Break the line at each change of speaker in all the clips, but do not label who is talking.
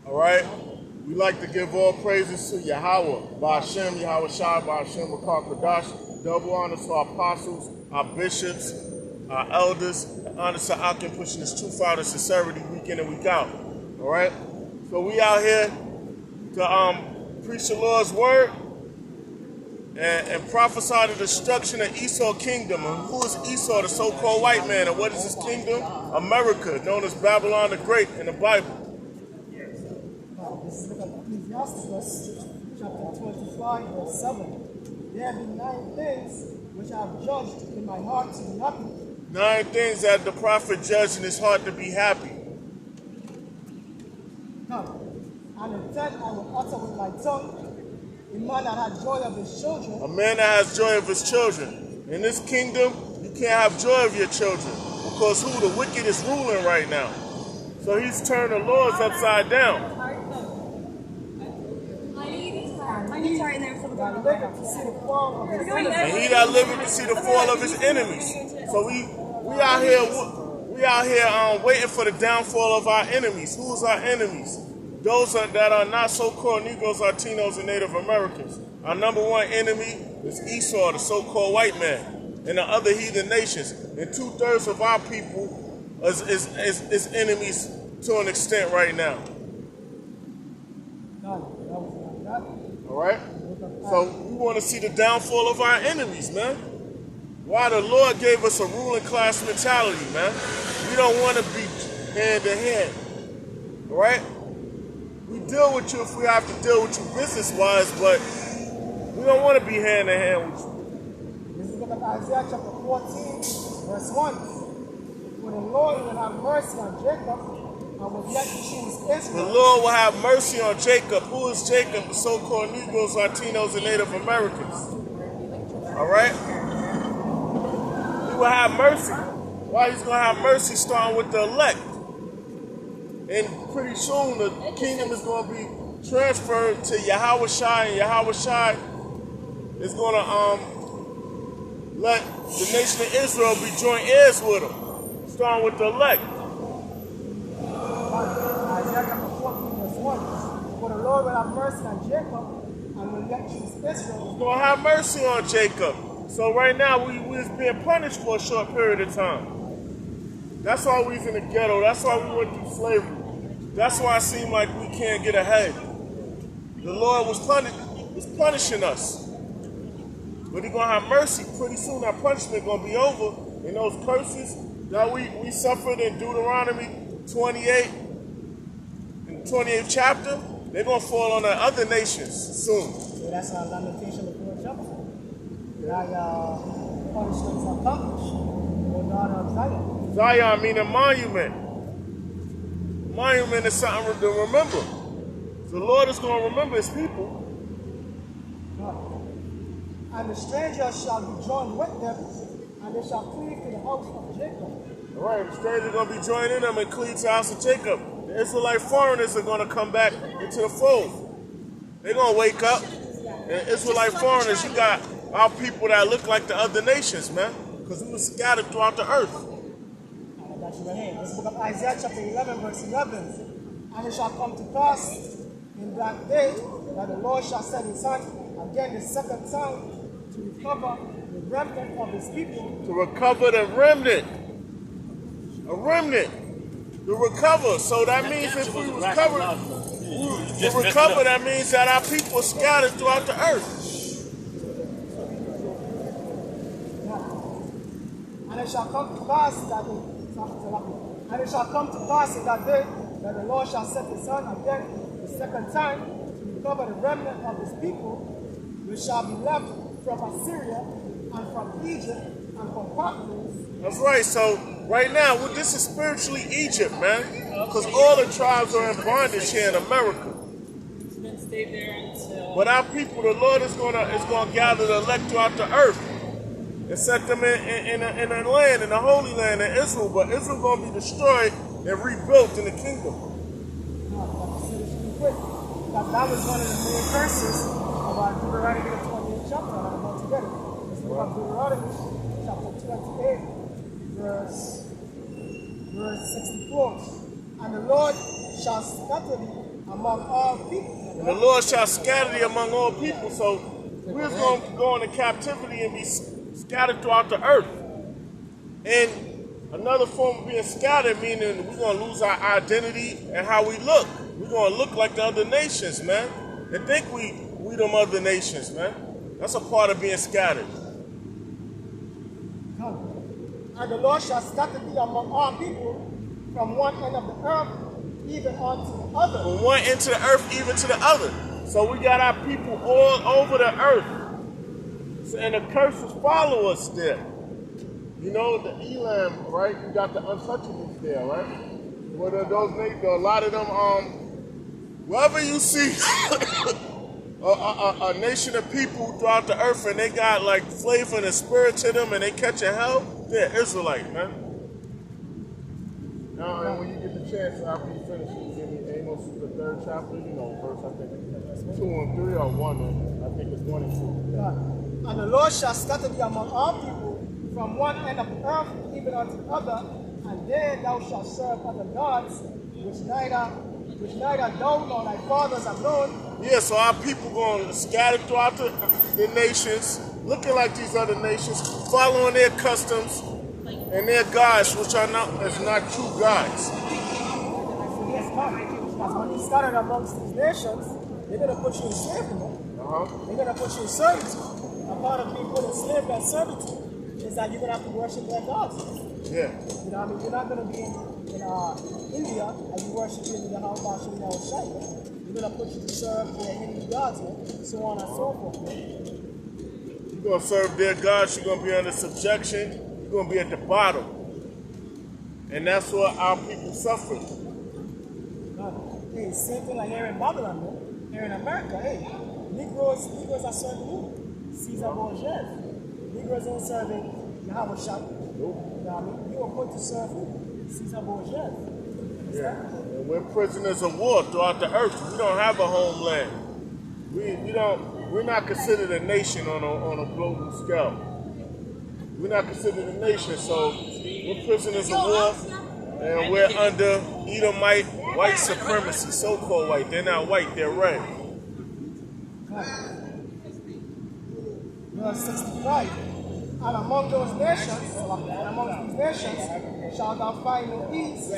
All right? We like to give all praises to Yahweh, Ba'ashem, Yahweh Shai, Ba'ashem, Makar Kadash. Double honor to our apostles, our bishops, our elders. Honor to Akim pushing this truth out of sincerity week in and week out. All right? So we out here to preach the Lord's word and prophesy the destruction of Esau's kingdom. And who is Esau, the so-called white man? And what is his kingdom? America, known as Babylon the Great in the Bible.
This is the book of Ecclesiastes, chapter 25, verse 7. There be 9 things which I have judged in my heart to be happy.
9 things that the prophet judged in his heart to be happy.
And in 10 I will utter with my tongue, a man that has joy of his children.
A man that has joy of his children. In this kingdom, you can't have joy of your children. Because who? The wicked is ruling right now. So he's turned the laws upside down. And he that liveth to see the fall of his enemies. So we out here waiting for the downfall of our enemies. Who's our enemies? Those that are not so-called Negroes, Latinos, and Native Americans. Our number one enemy is Esau, the so-called white man, and the other heathen nations. And 2/3 of our people is enemies to an extent right now. All right? So we want to see the downfall of our enemies, man. Why the Lord gave us a ruling class mentality, man. We don't want to be hand to hand. All right? We deal with you if we have to deal with you business-wise, but we don't want to be hand to hand with you.
This is the book of Isaiah chapter 14, verse 1. For the Lord will have mercy on Jacob and will yet choose Israel.
The Lord will have mercy on Jacob. Who is Jacob? The so-called Negroes, Latinos, and Native Americans. All right? He will have mercy. Why he's going to have mercy? Starting with the elect. And pretty soon the kingdom is going to be transferred to Yahweh Shai, and Yahweh Shai is going to let the nation of Israel be joint heirs with him, starting with the elect.
Isaiah chapter 14, verse 1. For the Lord will have mercy on Jacob and will yet choose Israel.
He's going to have mercy on Jacob. So right now we're being punished for a short period of time. That's why we're in the ghetto. That's why we went through slavery. That's why it seemed like we can't get ahead. The Lord was punishing us. But he's going to have mercy. Pretty soon that punishment is going to be over. And those curses that we suffered in Deuteronomy 28, in the 28th chapter, they're going to fall on the other nations soon.
So that's our lamentation of the chapter. That punishments are accomplished. O daughter of Zion.
Zion meaning monument. Monument is something to remember. The Lord is going to remember his people.
And the strangers shall be joined with them, and they shall cleave to the house of Jacob.
All right, the strangers are going to be joining them and cleave to the house of Jacob. The Israelite foreigners are going to come back into the fold. They're going to wake up. And Israelite foreigners, you got our people that look like the other nations, man. Because we were scattered throughout the earth.
This is the book of Isaiah chapter 11, verse 11. And it shall come to pass in that day that the Lord shall send his hand again the second time to recover the remnant of his people.
To recover the remnant. A remnant. To recover. So that means if we recover, that means that our people are scattered throughout the earth.
And it shall come to pass that in that day that the Lord shall set his hand again the second time to recover the remnant of his people, which shall be left from Assyria and from Egypt and from Parthians.
That's right. So right now, this is spiritually Egypt, man, because all the tribes are in bondage here in America. But our people, the Lord is going to gather the elect throughout the earth and set them in a land, in the Holy Land, in Israel. But Israel going to be destroyed and rebuilt in the kingdom.
That was one of the main verses of our Deuteronomy 28th chapter. I'm about to get it. It's the book of Deuteronomy chapter 28, verse 64. And the Lord shall scatter thee among all people.
And the Lord shall scatter thee among all people. So we're going to go into captivity and be scattered throughout the earth. And another form of being scattered, meaning we're going to lose our identity and how we look. We're going to look like the other nations, man. And think we them other nations, man. That's a part of being scattered.
And the Lord shall scatter thee among all people from one end of the earth even unto the other.
From one end to the earth even to the other. So we got our people all over the earth. So, and the curses follow us there. You know, the Elam, right? You got the untouchables there, right? What are those names? A lot of them, wherever you see a nation of people throughout the earth and they got like flavor and a spirit to them and they catching hell, they're Israelite, man. Now, and when you get the chance after you finish, you give me Amos, the 3rd chapter, you know, verse, I think 2 and 3 or 1, and I think it's 1 and 2.
And the Lord shall scatter thee among all people from one end of the earth even unto the other, and there thou shalt serve other gods, which neither thou nor thy fathers have known.
Yeah, so our people going to scatter throughout the nations, looking like these other nations, following their customs and their gods, which are not true gods.
Yes, God. Because when you scattered amongst these nations, they're going to put you in slavery. They're going to put you in servitude. A part of being put in slavery and servitude is that you're going to have to worship their gods.
Yeah.
You know what I mean? You're not going to be in India and you worship in the house of Shina or Shai. You're going to put you to serve their Hindu gods, so on and so forth.
You're going to serve their gods, you're going to be under subjection, you're going to be at the bottom. And that's what our people suffer.
Hey, same thing like here in Babylon, man. Here in America, hey, Negroes are serving who? Caesar Borgia. Negroes ain't serving Yahweh Shai.
Nope.
You know what I mean? You were put to serve who? Caesar Borgia.
Yeah. And we're prisoners of war throughout the earth. We don't have a homeland. We're not considered a nation on a global scale. We're not considered a nation, so we're prisoners of war, and we're under Edomite white supremacy, so-called white. They're not white, they're red.
Verse 65. And among those nations, shalt thou find no ease,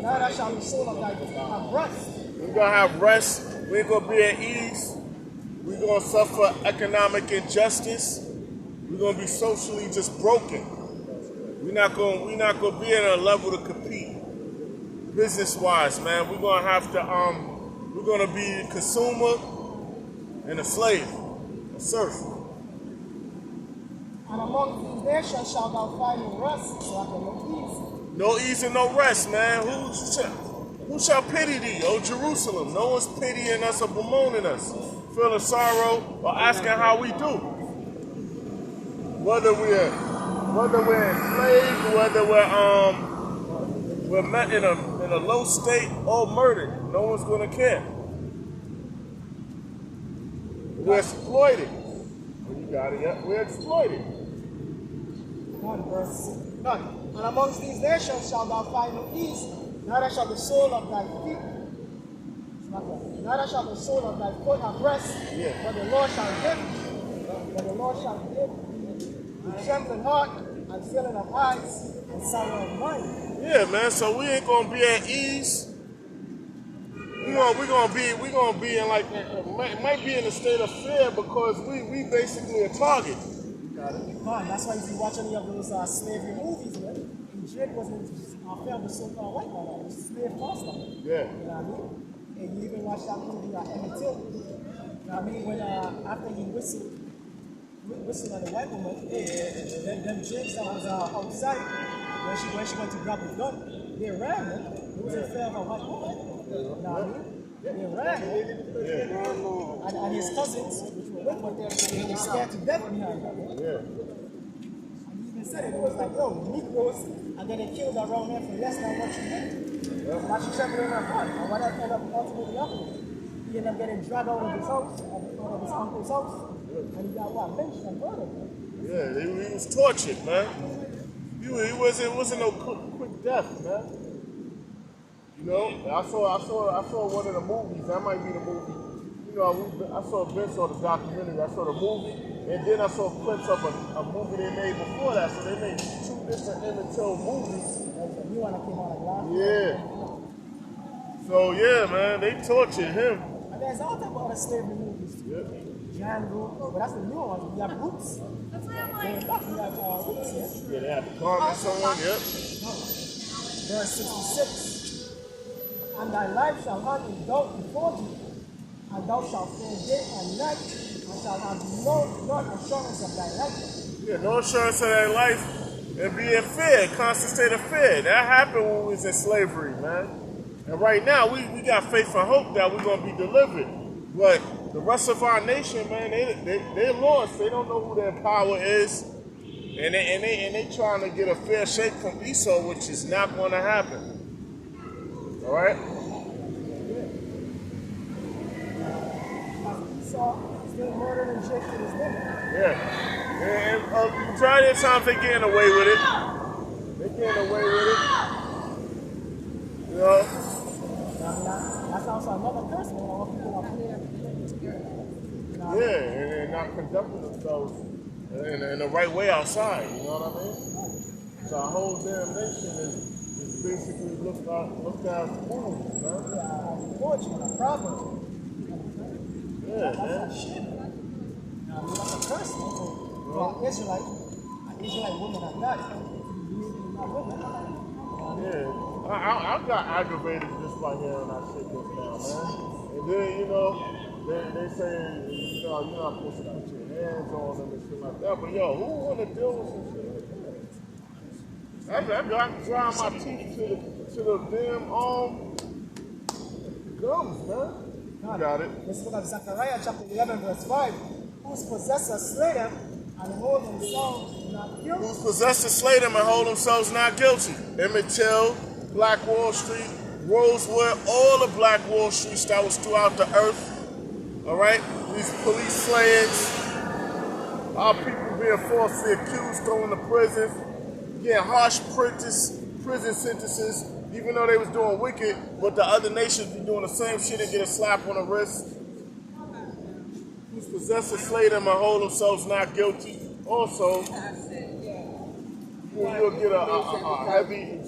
neither shall the soul of thy have rest.
We're going to have rest. We're going to be at ease. We're going to suffer economic injustice. We're going to be socially just broken. We're not going to be at a level to compete business-wise, man. We're going to have to, we're going to be a consumer and a slave, a serf.
And among these nations shalt thou find no rest, so I can no ease.
No ease and no rest, man. Who shall pity thee, O Jerusalem? No one's pitying us or bemoaning us, feeling sorrow or asking how we do. Whether we're enslaved, whether we're met in a low state or murdered, no one's gonna care. We're exploited. You got it, yeah. We're exploited.
And amongst these nations shalt thou find no ease, neither shall the sole of thy feet, neither shall the sole of thy foot have rest, but the Lord shall give a trembling heart and filling of eyes and sorrow of mind.
Yeah, man. So we ain't gonna be at ease. We're gonna be in like might be in a state of fear because we basically a target.
That's why if you watch any of those slavery movies, man, in jail wasn't film with so-called white man, it was slave master.
Yeah.
You know what I mean? And you even watch that movie Emmett Till. You know what I mean? When after he whistled at the white woman, them jigs that was outside when she went to grab the gun, they ran, man. It was in fear of a white woman. You know what I mean? They ran, man. Yeah. And his cousins, which were with him, they were scared to death behind them.
Yeah.
And he even said it was like, yo, Negroes, and then they killed around there for less than what you did. Now she trembled in her heart, and what ended up ultimately happening? He ended up getting dragged out of his house, out of his uncle's house, and he got lynched and murdered.
Yeah, he was tortured, man. It wasn't no quick death, man. You know, I saw one of the movies. That might be the movie. You know, I saw Vince on the documentary. I saw the movie, and then I saw clips of a movie they made before that. So they made two different Emmett Till movies.
Like the new one that came out like last
Yeah. So yeah, man, they tortured him.
And there's all type of other slavery movies too.
Yeah.
Django, but that's the new one. We have Roots. Going back, we have Roots, yeah.
Yeah, they had the comments on. Yep.
Verse 66. And thy life shall hang in doubt before thee, and thou shalt fear day and night, and shalt have no assurance of thy life.
Yeah, no assurance of their life and be in fear, constant state of fear. That happened when we was in slavery, man. And right now, we got faith and hope that we're going to be delivered. But the rest of our nation, man, they're lost. They don't know who their power is. And they trying to get a fair shake from Esau, which is not going to happen. All right?
Esau still murdering and shaking his name.
Yeah. And majority of the times they getting away with it. They getting away with it. You know?
That's also another curse, man. All people are playing.
Yeah, and they're not conducting themselves in the right way outside. You know what I mean? So our whole damn nation is basically looked at fools, man.
Yeah, poetry, a proverb.
Yeah,
That's
man.
a shit. That's a curse, man. For an Israelite woman at that. Not woman.
Yeah. I got aggravated just by hearing that shit just now, man. And then, you know, they say, you know, you're not supposed to put your hands on them and shit like that. But yo, who want to deal with some shit like that? I can grind my teeth to the damn gums, man. You got it.
Let's look at Zechariah chapter 11, verse 5. Whose possessor slay them and hold themselves not guilty.
Whose possessors slay them and hold themselves not guilty. Emmett Till, Black Wall Street, Rosewood, all the Black Wall Streets that was throughout the earth. All right? These police slayings, our people being falsely accused, thrown to prison, getting harsh prison sentences, even though they was doing wicked, but the other nations be doing the same shit and get a slap on the wrist. Whose possessors slay them and hold themselves not guilty. Also, you'll get a heavy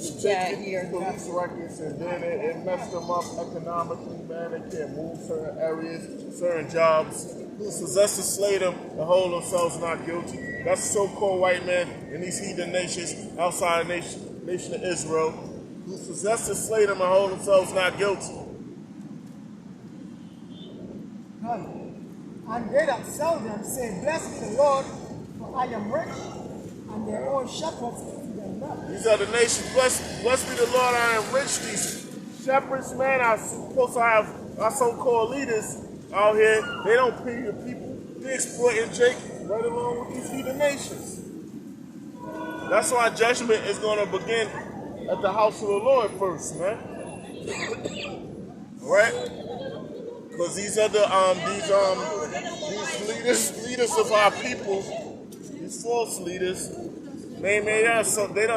police records, and then it messed them up economically, man. They can't move certain areas, certain jobs. Whose possessors slay them and hold themselves not guilty. That's so-called white men in these heathen nations outside the nation of Israel. Whose possessors slay them and hold themselves not guilty.
And they that sell them say, Blessed be the Lord, for I am rich, and their own shepherds eat them not.
These are the nations. Blessed be the Lord, I am rich. These shepherds, man, are supposed to have our so-called leaders out here. They don't pity the people. They exploiting Jake right along with these heathen nations. That's why judgment is going to begin at the house of the Lord first, man. All right? Because these are the these leaders of our people, these false leaders, they done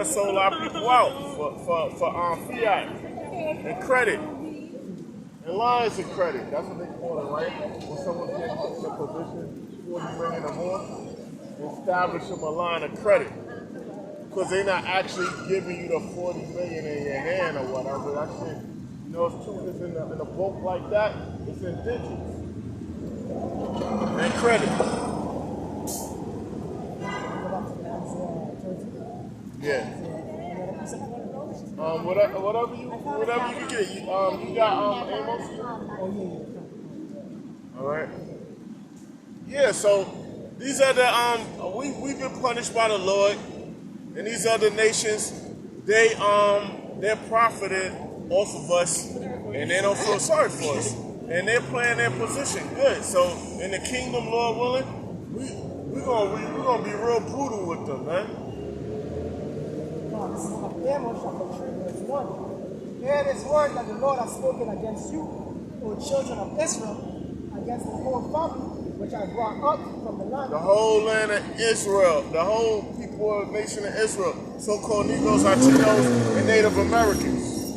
sold our people out for fiat and credit and lines of credit. That's what they call it, right? When someone gets in a position, 40 million or more, they establish them a line of credit. Because they're not actually giving you the 40 million in your hand or whatever. That shit, you know, it's in a bulk like that, it's in digits. And credit. Yeah. Whatever you can get. You got Amos? All right. Yeah. So these are the we've been punished by the Lord, and these other nations, they're profiting off of us, and they don't feel sorry for us, and they're playing their position good. So in the kingdom, Lord willing, we're gonna be real brutal with them, man.
This is Amos chapter 3, verse 1. Hear this word that the Lord has spoken against you, O children of Israel, against the whole family which I brought up from the land.
The whole land of Israel, the whole people of the nation of Israel, so-called Negroes, Latinos, and Native Americans.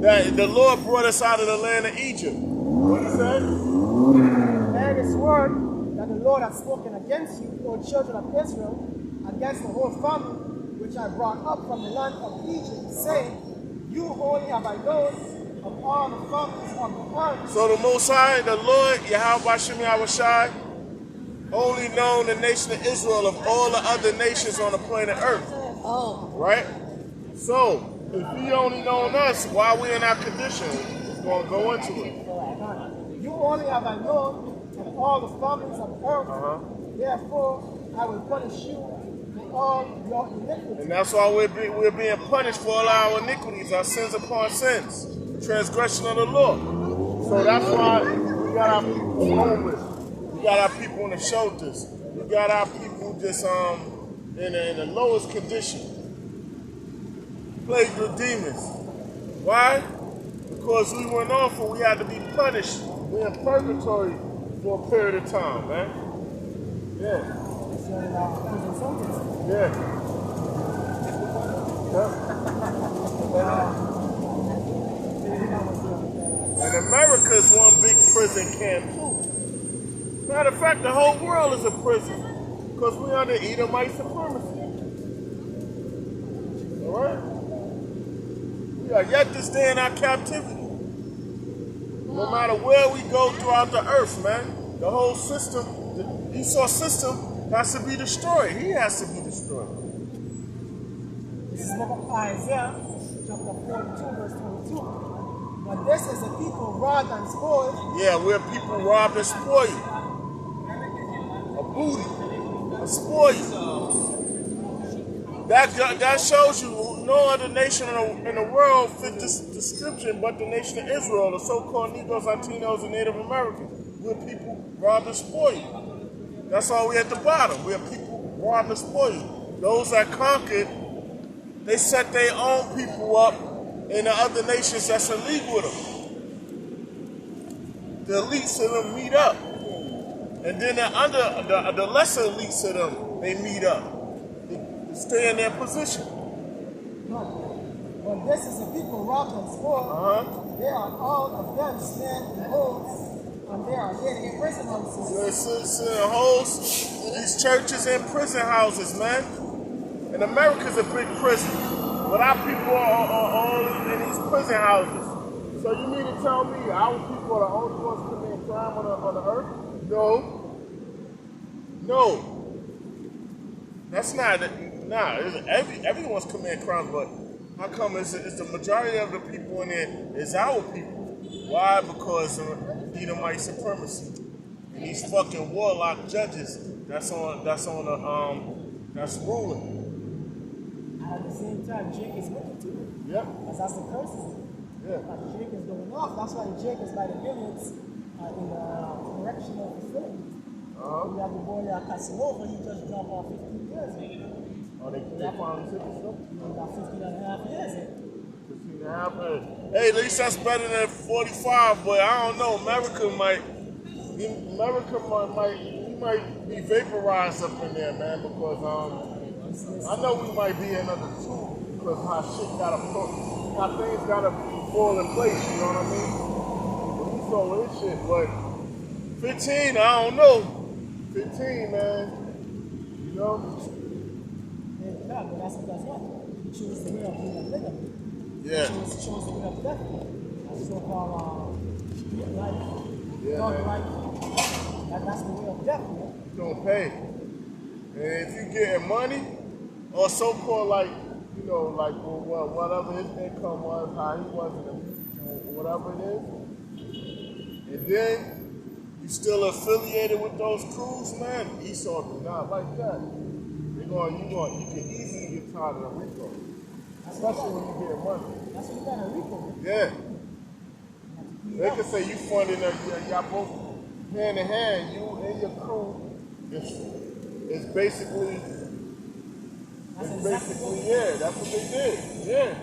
That the Lord brought us out of the land of Egypt. What he said?
And his word that the Lord has spoken against you, O children of Israel, against the whole family which I brought up from the land of Egypt, saying, you only have I known of all the families of the earth.
So the Most High, the Lord, Yahweh Hashem Yahweh Shai, only known the nation of Israel of all the other nations on the planet Earth.
Oh.
Right? So, if he only known us, why we in our condition? We're going to go into it.
You only have I known of all the families of the earth. Therefore, I will punish you for all your iniquities.
And that's why we're being punished for all our iniquities, our sins upon sins, transgression of the law. So that's why we got our people homeless. We got our people in the shelters. We got our people just in the lowest condition, plagued with demons. Why? Because we went off and we had to be punished. We're in purgatory for a period of time, man. Yeah. Yeah. And America is one big prison camp too. Matter of fact, the whole world is a prison because we're under Edomite supremacy. All right? We are yet to stay in our captivity. No matter where we go throughout the earth, man, the whole system, the Esau system has to be destroyed. He has to be destroyed.
This is the book of Isaiah, chapter 42, verse 22. But this is a people robbed and spoiled.
Yeah, we're people robbed and spoiled. A booty, a spoil. That shows you no other nation in the world fit this description but the nation of Israel, the so-called Negroes, Latinos, and Native Americans. We're people robbed and spoiled. That's all we at the bottom. We're people robbed and spoiled. Those that conquered, they set their own people up in the other nations that's in league with them. The elites of them meet up. And then the lesser elites of them, they meet up. They stay in their position.
But this is the people robbed and spoiled. They are all of them snared in holes, and they are hid in prison houses.
It's in holes, these churches and prison houses, man. And America's a big prison. But our people are all in these prison houses. So you mean to tell me our people are the only ones committing crime on the earth? No. No. That's not, everyone's committing crimes, but how come it's the majority of the people in there is our people? Why? Because of Edomite supremacy. And these fucking warlock judges that's ruling.
At the same time, Jake is wicked too.
Yep.
Because that's the curses.
Yeah.
Jake is going off. That's why Jake is by the billions in the correctional facility. We have the boy Casanova, he just dropped off 15 years.
Oh, they finally took his stuff?
He got 15 and a half years.
15 and a half years. Hey, at least that's better than 45, but I don't know. America might be vaporized up in there, man, because I know we might be another 2 because how things gotta fall in place, you know what I mean? But we saw this shit, but 15, I don't know. 15, man. You know?
Yeah, but that's what. He chose the way of being a nigga.
Yeah.
He chose the way of death. So-called street life, dog life. That's the way of death, man.
You don't pay. And if you getting money, or so-called like, you know, like whatever his income was, how he was, whatever it is, and then you still affiliated with those crews, man, Esau do not like that. You can easily get tired of the RICO. Especially when you get money.
That's what you got a RICO.
Yeah. They can say you funding y'all both hand in hand, you and your crew is basically yeah, that's what they did. Yeah.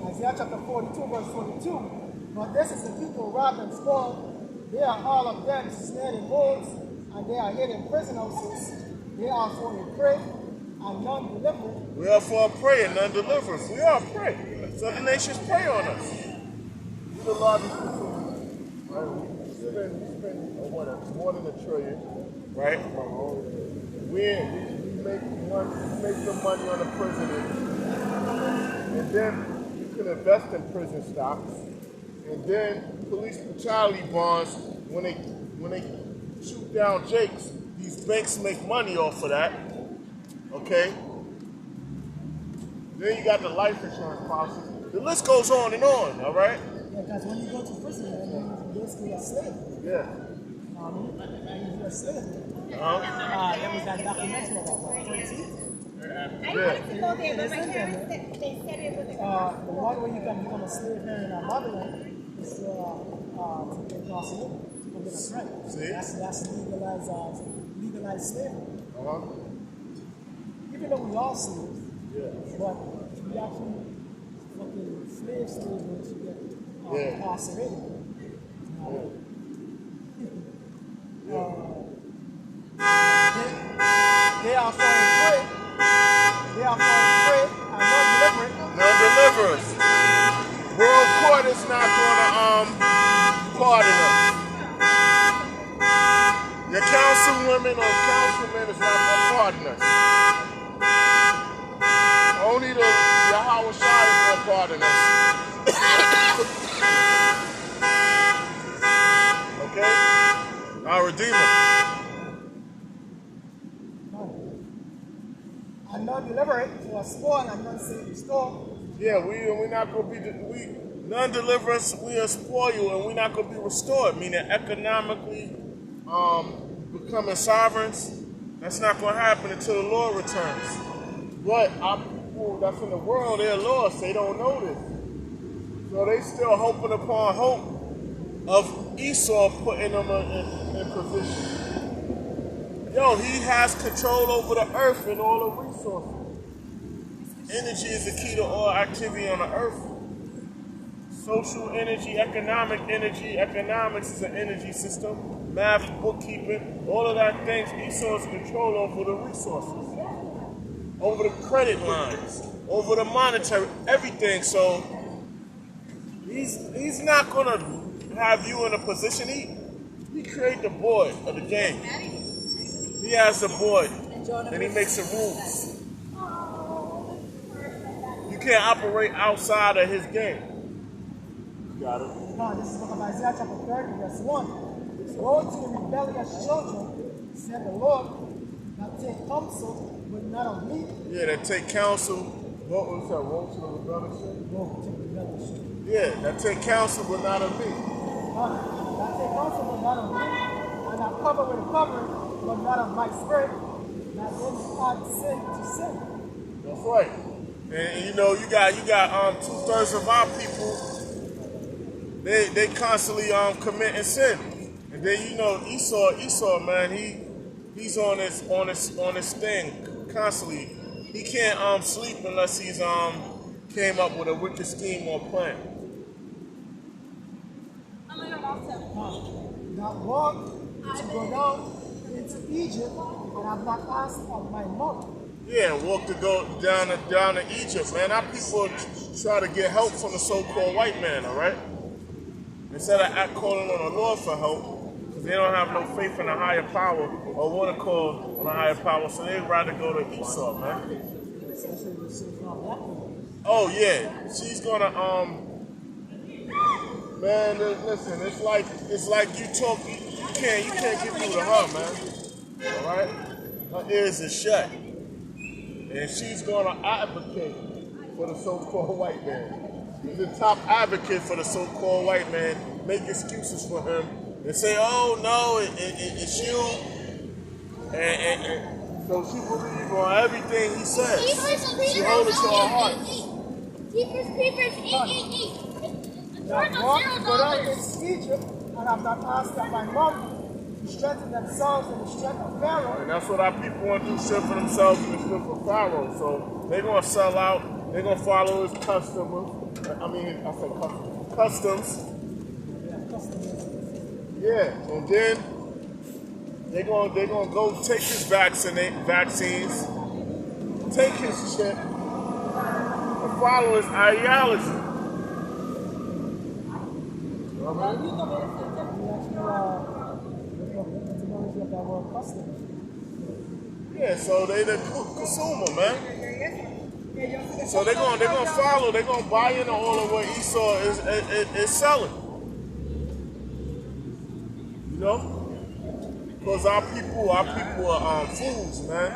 Isaiah chapter 42, verse 42. But this is the people robbed and spoiled. They are all of them snared in holes, and they are hid in prison houses. They are for a prey, and none deliver.
We are for a prey and none deliverance. We are a prey. So the nations prey on us. We're the largest consumer, right? We spend more than $1 trillion, right? We make some money on the prisoners, and then you can invest in prison stocks, and then police brutality bonds. When they shoot down Jakes, these banks make money off of that. Okay. Then you got the life insurance policy. The list goes on and on. All right.
Yeah, because when you go to prison, you're basically a slave.
Yeah.
You're a slave. There was that documentary about what, 13?
I wanted to go there, but my parents said it was
the one where you can become a slave here in Babylon is to get across the river, to go get a friend.
See?
That's legalized slavery. Even though we are slaves, but we actually fucking slaves to get incarcerated. They are falling prey. They are falling prey and not delivering.
Non-deliverers. World court is not going to pardon us. Your councilwoman or councilman is not going to pardon us. Only the Yahweh Shai is going to pardon us. Okay? Our Redeemer.
And not deliver it to a spoil and not say restore.
Yeah, we're not going to be, non-deliver us, we'll spoil you, and we're not going to be restored, meaning economically becoming sovereigns. That's not going to happen until the Lord returns. But our people that's in the world, they're lost. They don't know this. So they still hoping upon hope of Esau putting them in position. Yo, he has control over the earth and all the resources. Energy is the key to all activity on the earth. Social energy, economics is an energy system, math, bookkeeping, all of that things. Esau has control over the resources, over the credit lines, over the monetary, everything. So he's not gonna have you in a position. He create the board of the game. He has the board, and he makes the rules. You can't operate outside of his game. Got it.
This is the book of Isaiah chapter 30, verse 1. Woe to the rebellious children, said the Lord, that take counsel, but not of me.
Yeah, that take counsel. What was that? Woe to the rebellious children?
Woe to the rebellious children.
Yeah, that take counsel, but not of me.
That take counsel, but not of me. And I cover with a covering, but not of my spirit, that then add sin to sin.
That's right. And you know, you got 2/3 of our people. They constantly committing sin, and then you know Esau man, he's on this thing constantly. He can't sleep unless he's came up with a wicked scheme or plan.
That walk to go down into Egypt, and have not asked of my mouth.
Yeah, walk to go down to Egypt, man. Our people try to get help from the so-called white man, all right? Instead of calling on the Lord for help, because they don't have no faith in a higher power or want to call on a higher power, so they'd rather go to Esau, man. Oh yeah, she's gonna man. Listen, it's like you talk, you can't get through to her, man. All right, her ears are shut, and she's gonna advocate for the so-called white man. He's the top advocate for the so-called white man, make excuses for him, and say, oh no, it's you. And so she believes on everything he says. She holds it to her heart.
That walk to go down into Egypt, and have not asked of my mouth to strengthen themselves in the strength of Pharaoh.
And that's what our people want to do, strengthen themselves in the strength of Pharaoh. So they're going to sell out, they're going to follow his customs. Customs. Yeah, and then they're going to go take his vaccines, take his shit, and follow his ideology.
We actually look up the etymology of that word custom.
Yeah, so they the consumer, man. So they're gonna follow, they're gonna buy into all of what Esau is selling. You know? Because our people are fools, man.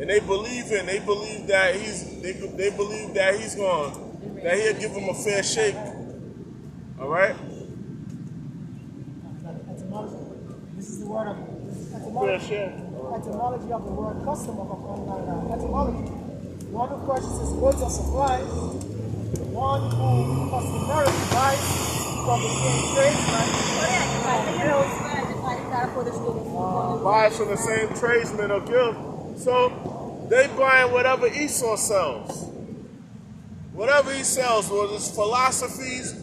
And they believe that he'll give them a fair shake. All right?
Etymology. This is the word of
Fair share.
etymology of the word customer of online etymology. One who purchases goods or supplies, one who customarily buys from the same tradesman,
Buys from the same tradesman or guild. So they buying whatever Esau sells. Whatever he sells, whether it's philosophies,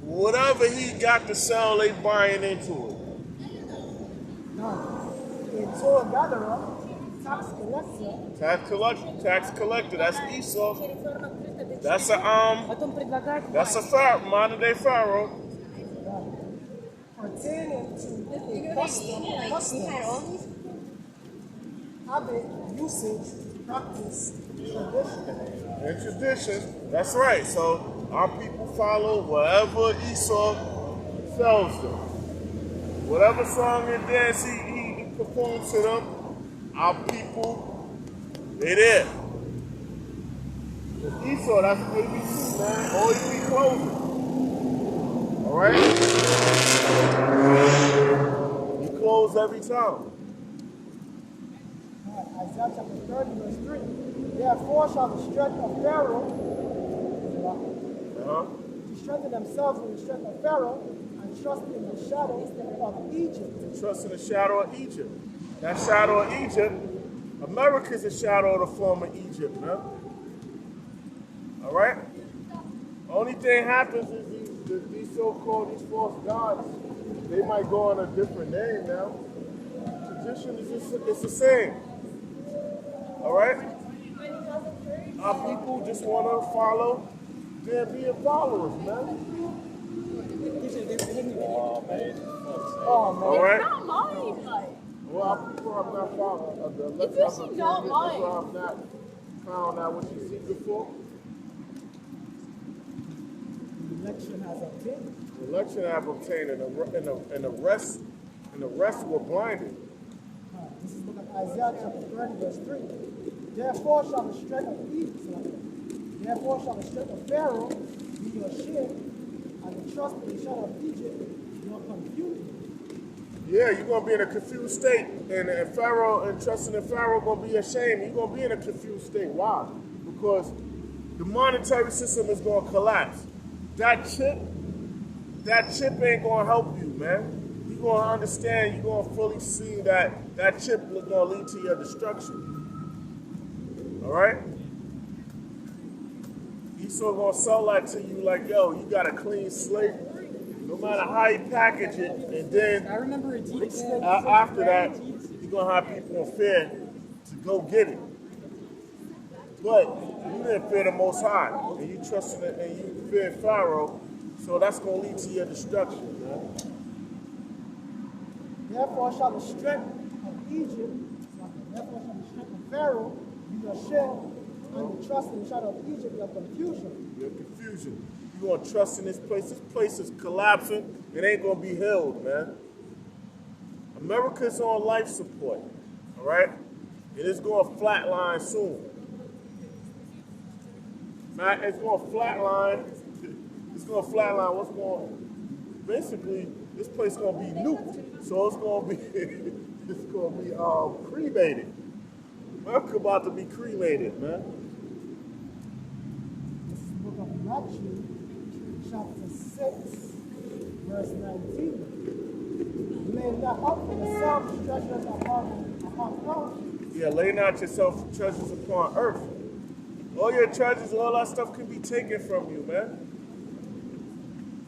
whatever he got to sell, they buying into it.
a toll gatherer, tax
Tax collector, that's Esau. That's a pharaoh, modern day pharaoh.
pertaining to custom, habit, usage, practice, tradition.
And tradition, that's right. So our people follow whatever Esau sells them. Whatever song and dance he performs to them, our people, they there. With Esau, that's ABC, man. Always be closing. All right? You close every time.
Isaiah chapter 30, verse 3. Therefore shall the strength of Pharaoh, to strengthen themselves with the strength of Pharaoh, and trust in the shadow of Egypt.
Trust in the shadow of Egypt. That shadow of Egypt, America's a shadow of the former Egypt, man. All right? Only thing happens is these so-called, these false gods, they might go on a different name now. Tradition is it's the same. All right? Our people just want to follow their being followers, man.
Oh, man.
All right?
Not mine.
Well, our people are not following.
It's actually not mine.
I'm not found out what you seeking for.
The election has obtained.
The election have obtained, and the rest were blinded.
This is book of Isaiah chapter 30, verse 3. Therefore shall the strength of Egypt, therefore shall the strength of Pharaoh be your shield, and the trust in the shadow of Egypt your confusion.
Yeah, you're gonna be in a confused state, and Pharaoh and trusting in Pharaoh gonna be a shame. You're gonna be in a confused state. Why? Because the monetary system is gonna collapse. That chip ain't gonna help you, man. You're gonna understand. You're gonna fully see that chip is gonna lead to your destruction. All right? Esau gonna sell that to you like, yo, you got a clean slate, no matter how you package it, and then
I remember
after that, you're gonna have people in fear to go get it. But you didn't fear the Most High, and you trusted it, and you feared Pharaoh, so that's gonna lead to your destruction, man.
Therefore shall the strength of Egypt, therefore shall the strength of Pharaoh be your shield, and the trust in the shadow of Egypt your confusion.
Your confusion. You're gonna trust in this place. This place is collapsing. It ain't gonna be held, man. America's on life support, all right? It is going to flatline soon. Man, it's going to flatline. It's going to flatline. What's going? Basically, this place is going to be nuked. So it's going to be cremated. America about to be cremated, man.
This is the book of Matthew, chapter 6, verse 19. Lay not up for yourselves treasures upon earth.
Yeah, lay not yourself treasures upon earth. All your treasures, all that stuff can be taken from you, man.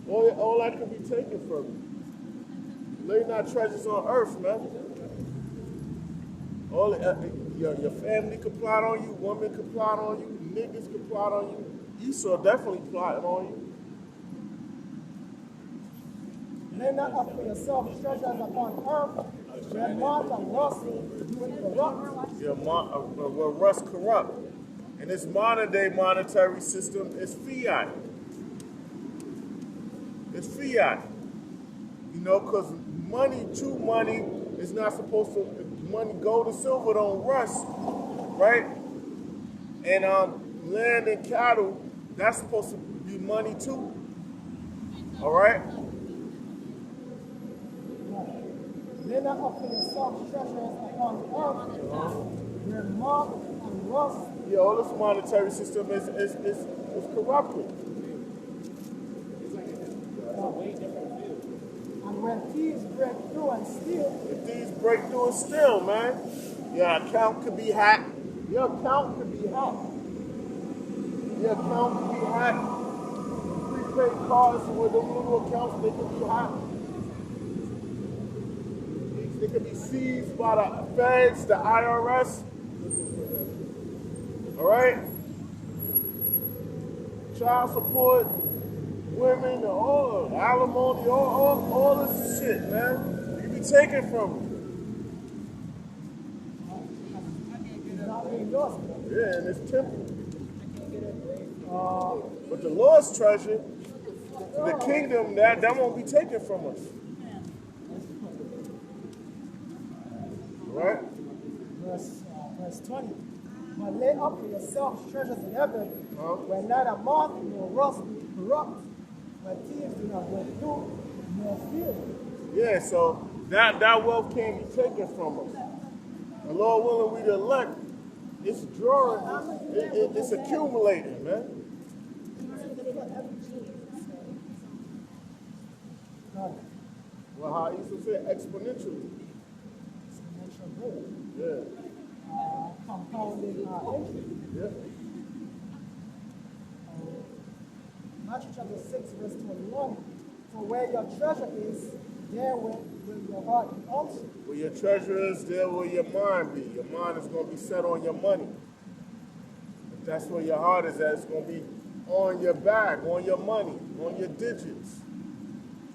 All that can be taken from you. Lay not treasures on earth, man. All your family can plot on you, women can plot on you, niggas can plot on you. Esau definitely plotting on you.
Lay not up for yourself treasures upon earth, where moth and rust do corrupt.
Yeah, where rust corrupt. And this modern day monetary system is fiat. It's fiat. You know, because money, true money, is not supposed to, money, gold and silver don't rust, right? And land and cattle, that's supposed to be money too. All right?
Lay not up for yourself treasures upon earth, where moth and rust.
Yeah, all this monetary system is corrupted.
And when thieves break through and steal,
If these break through and steal, man, your account could be hacked. Your account could be hacked. Your account could be hacked. Prepaid cards with them little accounts, they could be hacked. They could be seized by the feds, the IRS. All right? Child support, women, all alimony, all this shit, man. You be taken from them.
it's not being lost.
Yeah, and it's temple. But the Lord's treasure, the kingdom, that won't be taken from us. Right?
Verse 20. But lay up for yourselves treasures in heaven, where neither moth nor rust do corrupt, where thieves do not break through nor steal.
Yeah, so that wealth can't be taken from us. The Lord willing, we the elect, it's drawing, it's accumulating, man. Well, how Esau said, exponentially.
Exponential growth.
Yeah.
Compounding interest.
Yeah.
Matthew chapter 6, verse 21. For where your treasure is, there will your heart be also.
Where your treasure is, there will your mind be. Your mind is going to be set on your money. If that's where your heart is at, it's going to be on your bag, on your money, on your digits.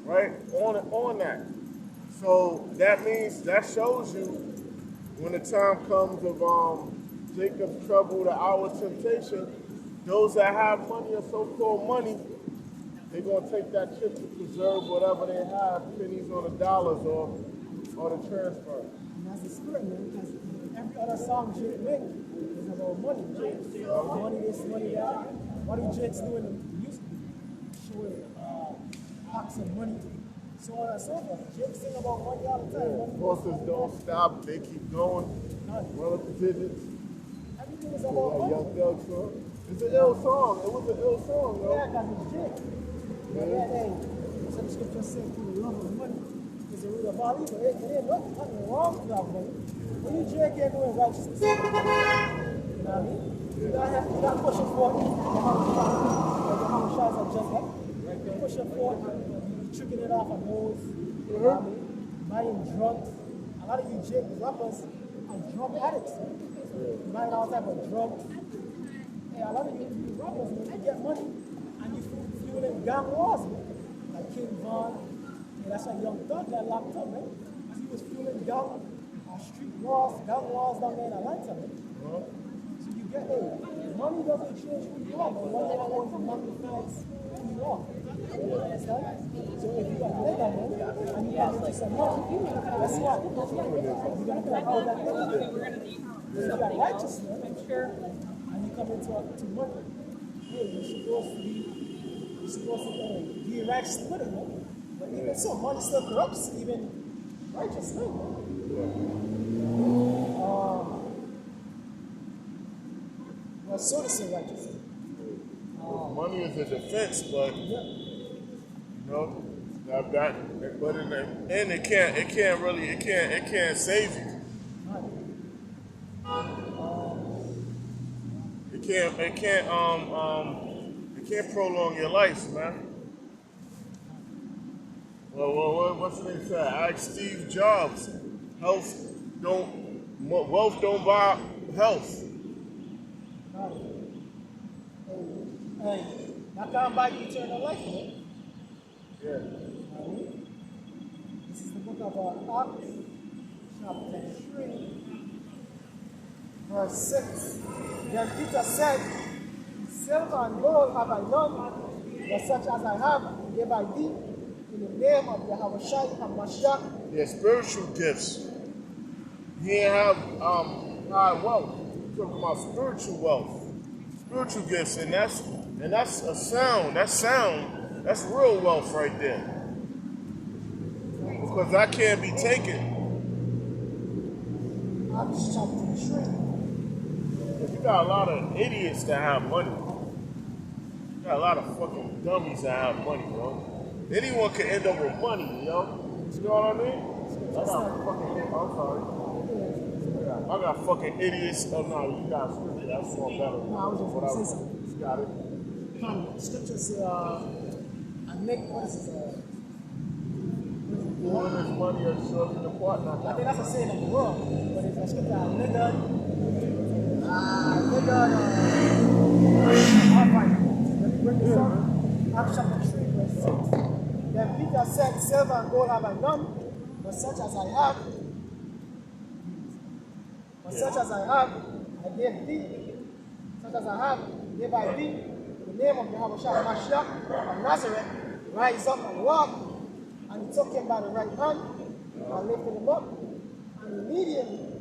Right? On that. So that means, that shows you when the time comes of Jacob's trouble, the hour of temptation, those that have money or so-called money, they're going to take that chip to preserve whatever they have, pennies on the dollars or the transfer.
And that's the spirit, man, because every other song Jake make is about money. Money this, money that. What did Jake's doing in the music? Showing packs of money, so on and so forth. Jake sing about money all the time. Money.
Horses don't stop, they keep going. Run up the digits.
Everything is
Yeah,
about money.
Young Thug song. It's an ill song. It was an ill song,
Yeah,
though.
because it's Jake. Yeah, hey, some scripture says through the love of money is the root of all evil. It ain't nothing wrong with that money. When you Jake ain't doing righteousness, you know what I mean? You're not pushing for it. The homicides are just that. You're pushing for it. You're tricking it off on those. You know what I mean? Buying drugs. A lot of you Jake rappers are drug addicts. Buying all type of drugs. Hey, a lot of you rappers, man, you get money and you fueling gang wars, man. Like King Von. Yeah, that's why Young Thug got locked up, man. Because he was fueling street wars, gang wars down there in Atlanta, man. So you get, hey, money doesn't change who you are, but money always magnifies who you are. You understand? So if you are a nigga, man, and you have to some money, guess what? You're going to come out that nigga. If you are righteous, man, and you come into money, hey, you're supposed to be righteous with it, man. But even so, money still corrupts even righteous men, man. Well, so to say righteous.
Money is a defense, but you know, but in the end, it can't save you. It can't prolong your life, man. Well, what's the name say? Ask Steve Jobs. Wealth don't buy health.
Hey, that can't buy you eternal life, man.
Yeah.
This is the book of Acts, chapter 3, verse 6. Then Peter said, Silver and gold have I none, but such as I have, I give I thee, in the name of Yahweh Shai HaMashiach.
Yeah, spiritual gifts. He didn't have high wealth. He's talking about spiritual wealth, spiritual gifts, and that's a sound. That's real wealth right there. Because that can't be taken.
Acts chapter 3.
You got a lot of idiots that have money. You got a lot of fucking dummies that have money, yo. Anyone can end up with money, yo. You know what I mean? I got fucking. I'm sorry. I got fucking idiots. Oh no, you got scripture. That's one better.
No, I was just
What
going to say something.
You got it.
Scripture say, I make, what is it?
Doing his money or serving the part, not
I
that.
think that's a saying of the world, but it's a scripture, I'll find it. Let me bring this up. Acts chapter 3, verse 6. Then Peter said, Silver and gold have I none, but such as I have, I gave thee. Such as I have, gave I thee. In the name of Yahweh Shai HaMashiach of Nazareth, rise up and walk. And he took him by the right hand and lifted him up. And immediately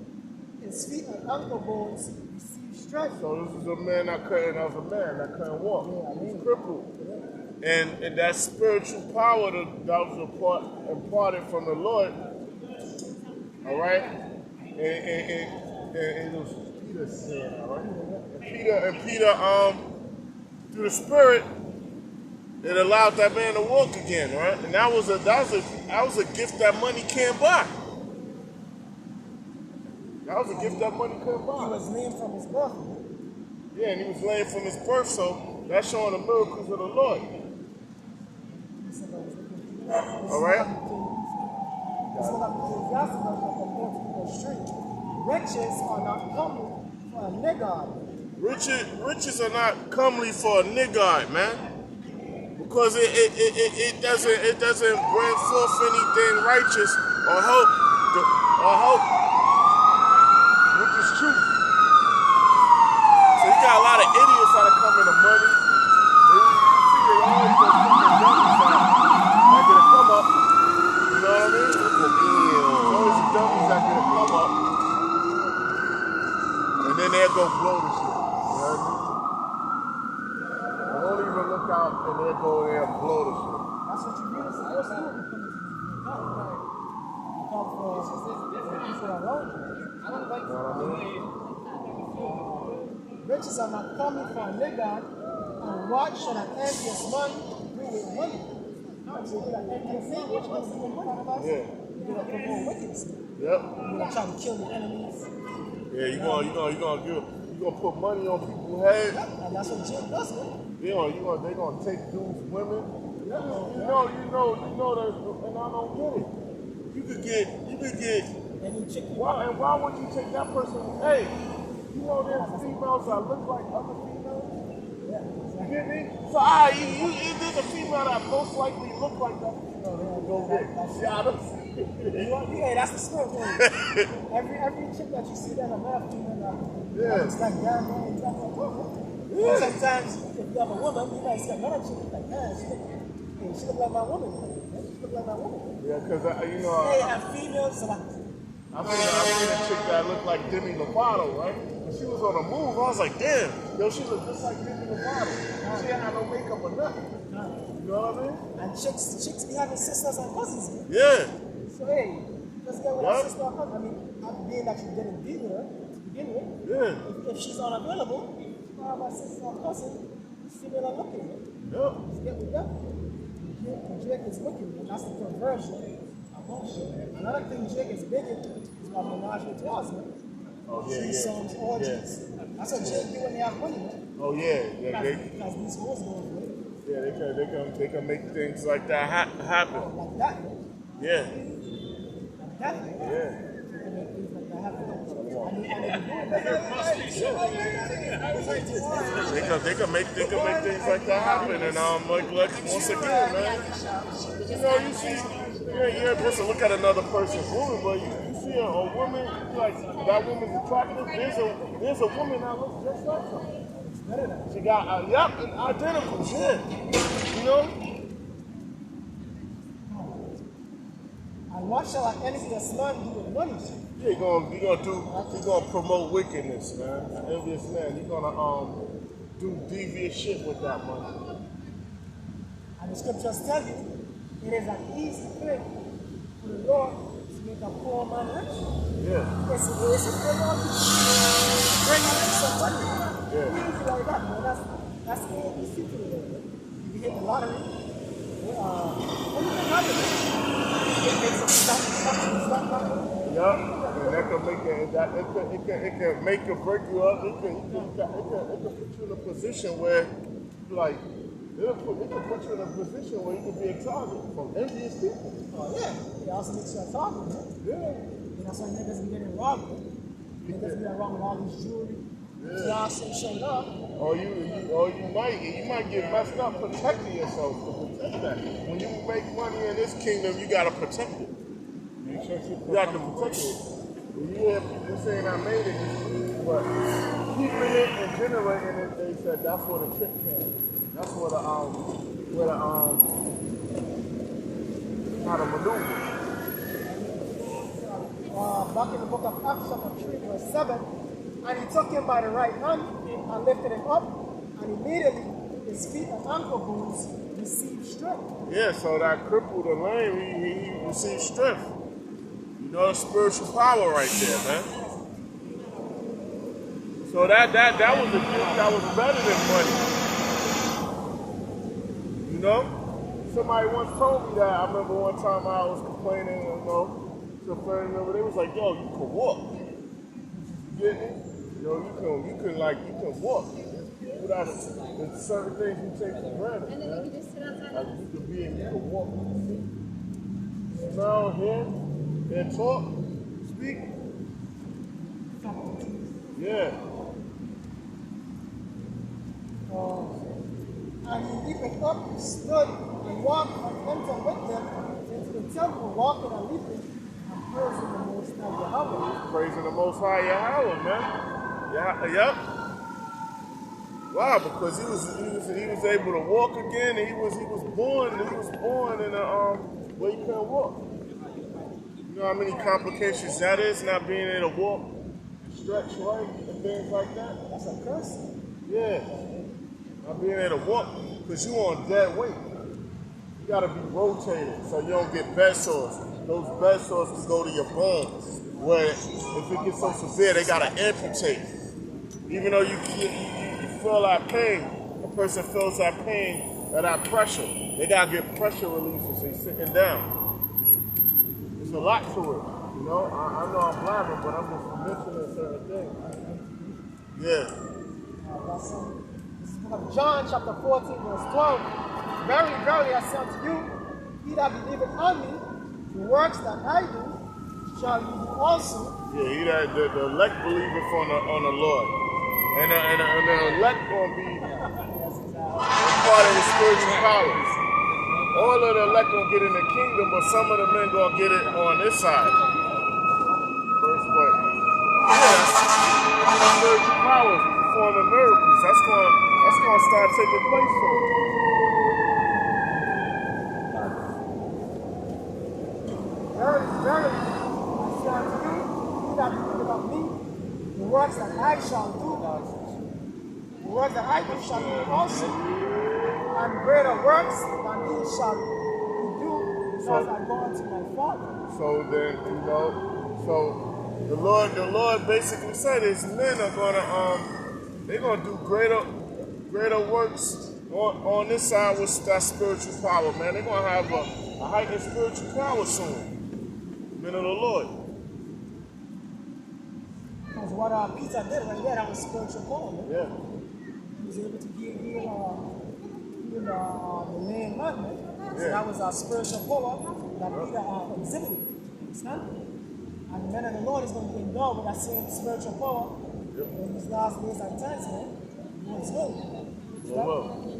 his feet and ankle bones received strength.
So this is a man that couldn't walk.
Yeah, I mean,
He's crippled. And that spiritual power that was imparted from the Lord. All right? And it was Peter saying, all right? And Peter, through the Spirit, it allowed that man to walk again, right? And that was a gift that money can't buy. That was a gift that money couldn't
he
buy.
was lame from his birth.
Yeah, and he was lame from his birth, so that's showing the miracles of the Lord. All right?
This is what I'm saying. Riches are not comely for a niggard.
Riches are not comely for a niggard, man. Because it doesn't bring forth anything righteous or hope, which is truth. So you got a lot of idiots that are coming to money. You see they always those fucking dummies that get a come up. You know what I mean? Always the dummies that get a come up. And then they'll go blow the shit. You know what I mean? Don't even look out and then go there and blow the shit.
That's what you really supposed to do. Come for people around you. I don't like
You know what I mean?
riches are not coming for a niggard, and what should an envious man do with money? So you get an envious man, what you do with money?
Yeah.
You're going to promote wickedness.
Yep.
You're going to try to kill your enemies.
Yeah, you gonna put money on people's heads.
And that's what Jim does, man.
They gonna take dudes' women. You know that, and I don't get it. You could get.
And you chick
Why would you take that person? Hey, you know there's females that look like other females.
Yeah,
You get me? So if there's a female that most likely look like that, go get. Yeah, I don't.
Yeah, that's the spirit thing. every chick that you see that a male female that looks like that, man, it's like a woman.
Yeah.
Sometimes if you have a woman, you might see another chick like, man, she look like my woman. She look like my woman.
Yeah, because
They have females like
I seen a chick that looked like Demi Lovato, right? And she was on a move. I was like, damn, yo, she looked just like Demi Lovato. She didn't have no makeup or nothing. You know what I mean?
and chicks be having sisters and cousins. Man.
Yeah.
So hey, let's get with our sister or cousin. I mean, being that you're getting deal with her to begin with.
Yeah.
If she's unavailable, you can have a sister or cousin, female or looking.
Yep.
Let's get with them. Jake is looking, and that's the perversion of bullshit. Another thing Jake is big into is about menage a trois, man.
Oh, yeah,
Threesomes, orgies. That's what Jake do when they have money, man.
Oh, yeah.
Because these hoes go for it.
Yeah, they can make things like that happen.
Like that, man.
Yeah.
Like that, man.
Yeah.
They can make things like that happen. And
They can make things like that happen, and like once again, man, you know, you see, you're supposed to look at another person's woman, but you see a woman like that woman's attractive. There's a woman that looks just like her. She got identical, yeah, you know.
And what shall an envious man do with money?
Yeah, he's gonna promote wickedness, man. An envious man. He's gonna do devious shit with that money.
And the scriptures tell you, it is an easy thing for the Lord to make a poor man rich.
Yeah.
It's easy for the Lord to bring in some money.
Yeah.
Easy like that, man. That's ABC to the Lord. If you hit the lottery, anything happens. It makes a stock market.
Yeah, and that can make it can make or break you up. It can put you in a position where, like, it can put you in a position where you can be a target from envious people.
Oh yeah, it also makes you a target, man.
Yeah.
And that's why niggas be getting robbed. Niggas be getting robbed with all this jewelry, glass and shit up.
Or you might get messed up protecting yourself to protect that. When you make money in this kingdom, you gotta protect it. You got to protect it. When you hear people saying I made it, but keeping it and generating it, they said that's where the trick came. That's where how to maneuver.
Back in the book of Acts chapter 3 verse 7, and he took him by the right hand and lifted him up, and immediately his feet and ankle bones received strength.
Yeah, so that crippled and lame, he received strength. You know, the spiritual power right there, man. So that was a gift that was better than money. You know? Somebody once told me that. I remember one time I was complaining, you know, to a friend over there. They was like, yo, you can walk. You get me? Yo, you can walk. There's certain things you take for granted.
And then you can just sit outside.
Like you can walk, smell, hear, and talk, speak. Yeah.
And he leaping up, stood, and walked and entered with them into the temple, walking and leaping, and praising the Most High Yahweh.
Praising the Most High Yahweh, man. Yeah, yep. Wow, because he was able to walk again, and he was born in a where he couldn't walk. You know how many complications that is, not being able to walk, stretch right, and things like that.
That's a curse.
Yeah. Not being able to walk, because you on dead weight. You gotta be rotated so you don't get bed sores. Those bed sores can go to your bones, where if it gets so severe, they gotta amputate. Even though you feel that pain, a person feels that pain or that pressure. They gotta get pressure relief as they sitting down. There's a lot to it, you know. I know I'm blabbing, but I'm just mentioning certain things. Yeah.
This is the book of John, chapter 14, verse 12. Verily, verily, I say unto you, he that believeth on me, the works that I do, shall you do also.
Yeah, the elect believeth on the Lord. And the elect gonna be part of the spiritual powers. All of the elect gonna get in the kingdom, but some of the men gonna get it on this side. First way. Yeah, spiritual powers performing miracles. That's gonna start taking place for them.
Verily, verily, I say unto you, he that believeth on me, the works that I shall do, the works that I do shall do also, and greater works than these shall you do, because I go unto my Father.
So then, you know, so the Lord basically said his men are they're gonna do greater works on this side with that spiritual power, man. They're gonna have a heightened spiritual power soon. Men of the Lord.
Because what Peter did right there, that was spiritual power, man.
Yeah.
He was able to heal the lame man, man. So
Yeah.
that was our spiritual power that Peter exhibited. Understand? And the men of the Lord is going to be endowed with that same spiritual power in these last days and times, man. Lord's will.
Well.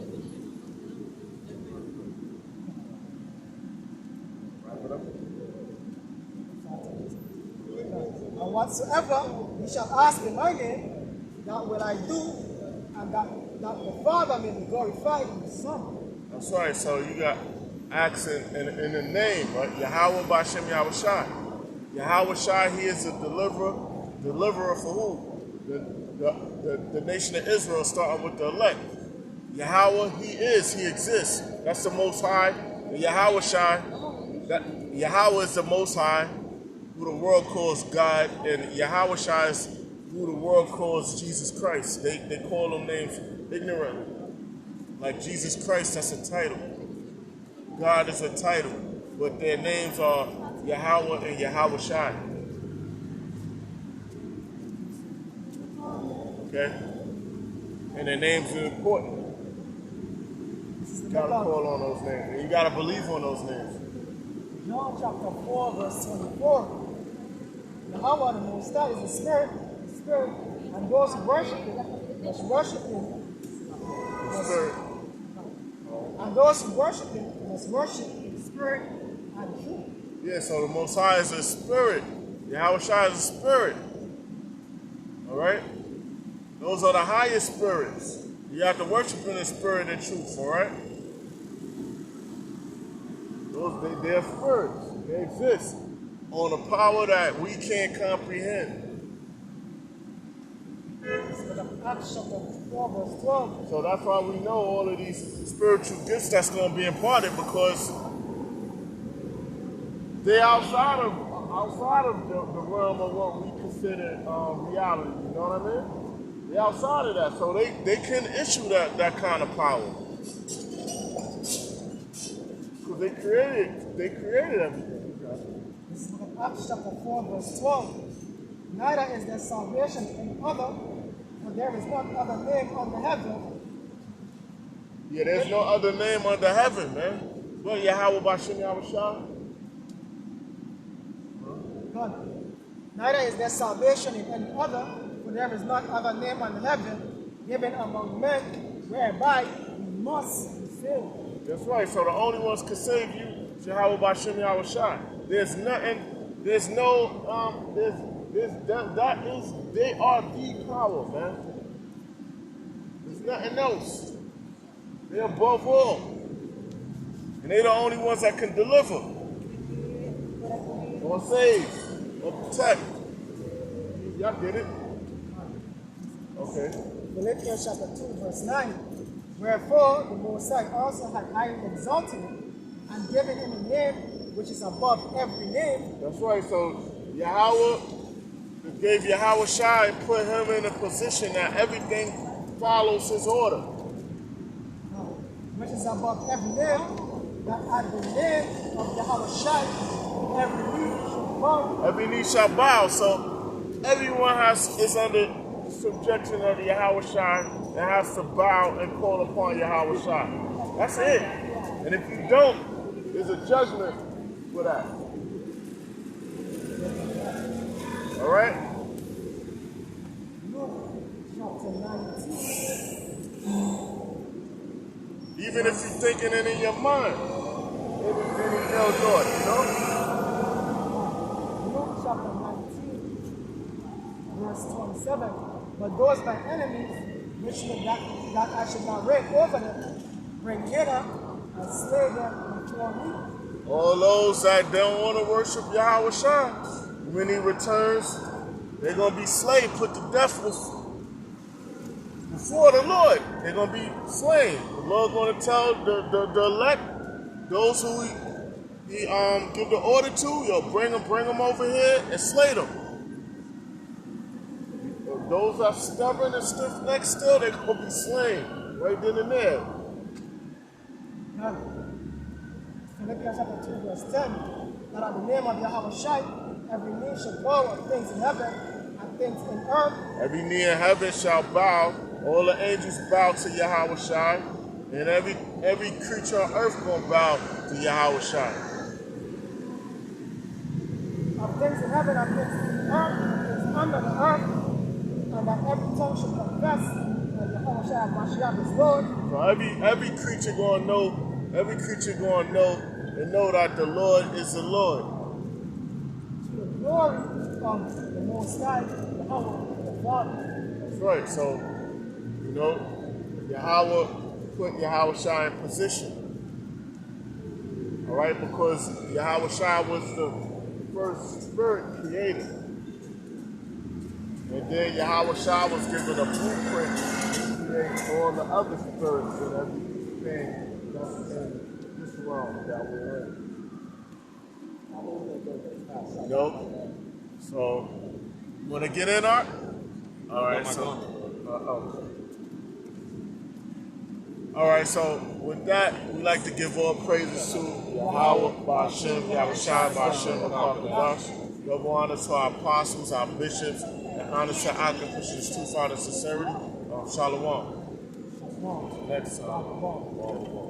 And whatsoever ye shall ask in my name, that will I do, and that the Father may be glorified in the Son.
That's right. So you got acts in the name, right? Yahweh Bashem Yahweh Shai. Yahweh Shai, he is a deliverer for who? The nation of Israel, starting with the elect. Yahweh, he exists. That's the Most High. And Yahweh Shai, Yahweh is the Most High, who the world calls God, and Yahweh Shai is who the world calls Jesus Christ. They call them names ignorantly. Like Jesus Christ, that's a title. God is a title, but their names are Yahweh and Yahweh Shai. Okay? And their names are important. You gotta call on those names. And you gotta believe on those names.
John chapter 4, verse 24. Yahweh the Most High is the Spirit, and those who worship Him must worship Him.
The Spirit.
And those who worship Him must worship in spirit and truth.
Yeah, so the Most High is a spirit. Yahweh Shai is a spirit. Alright? Those are the highest spirits. You have to worship in the spirit and truth, alright? They're spirits. They exist on a power that we can't comprehend.
Acts chapter 4, verse 12.
So that's why we know all of these spiritual gifts that's going to be imparted, because they're outside of the realm of what we consider reality. You know what I mean? They're outside of that, so they can issue that kind of power. Because they created everything.
This is Acts chapter 4, verse 12. Neither is there salvation in other, for there is no other name under heaven.
Yeah, there's no other name under heaven, man. Well, Yahweh Bashem Yahweh Shai.
God. Neither is there salvation in any other, for there is not other name under heaven given among men whereby we must be saved.
That's right. So the only ones can save you is Yahweh Bashem Yahweh Shai. There's nothing. There's no. They are the power, man. There's nothing else. They're above all, and they're the only ones that can deliver, or save, or protect. Y'all get it? Okay.
Philippians chapter 2, verse 9. Wherefore the Most High also had highly exalted him and given him a name which is above every name.
That's right. So Yahweh gave Yahweh Shai and put him in a position that everything follows his order.
Which is above every name, that at the name of Yahweh Shai, every knee shall bow.
Every knee shall bow. So everyone is under subjection of the Yahweh Shai and has to bow and call upon Yahweh Shai. That's it. And if you don't, there's a judgment for that. All right?
Luke chapter 19.
Even if you're thinking it in your mind, any ill thought, you know?
Luke chapter 19, verse 27. But those my enemies, which would that I should not reign over them, bring hither and slay them before me.
All those that don't want to worship Yahweh Shai, when he returns, they're going to be slain, put to death before the Lord. They're going to be slain. The Lord going to tell the elect, those who he give the order to, yo, bring them over here and slay them. Those that are stubborn and stiff-necked still, they're going to be slain right then and there.
Philippians chapter 2, verse 10. That at the name of Yahweh Shai, every knee shall bow of things in heaven and things in earth. Every
knee in heaven shall bow. All the angels bow to Yahweh Shai. And every creature on earth going to bow to Yahweh Shai.
of things in heaven and things in earth, things under the earth, and that every tongue should confess that Yahushua Mashiach is Lord.
So every creature gonna know and know that the Lord is the Lord.
To the glory of the Most High, Yahweh, the Father.
That's right. So, Yahweh put Yahushua in position. All right, because Yahushua was the first spirit created. And then Yahushua was given a blueprint to create all the other spirits and everything that's in this realm that we're in. So, you want to get in, Art? All right, All right, so with that, we like to give all praises to Yahweh, Ba'ashem, Yahushua, Ba'ashem, Akakadosh. Double honor to our apostles, our bishops, and honor to Akim for his truth, honor, sincerity. Shalom. Next time.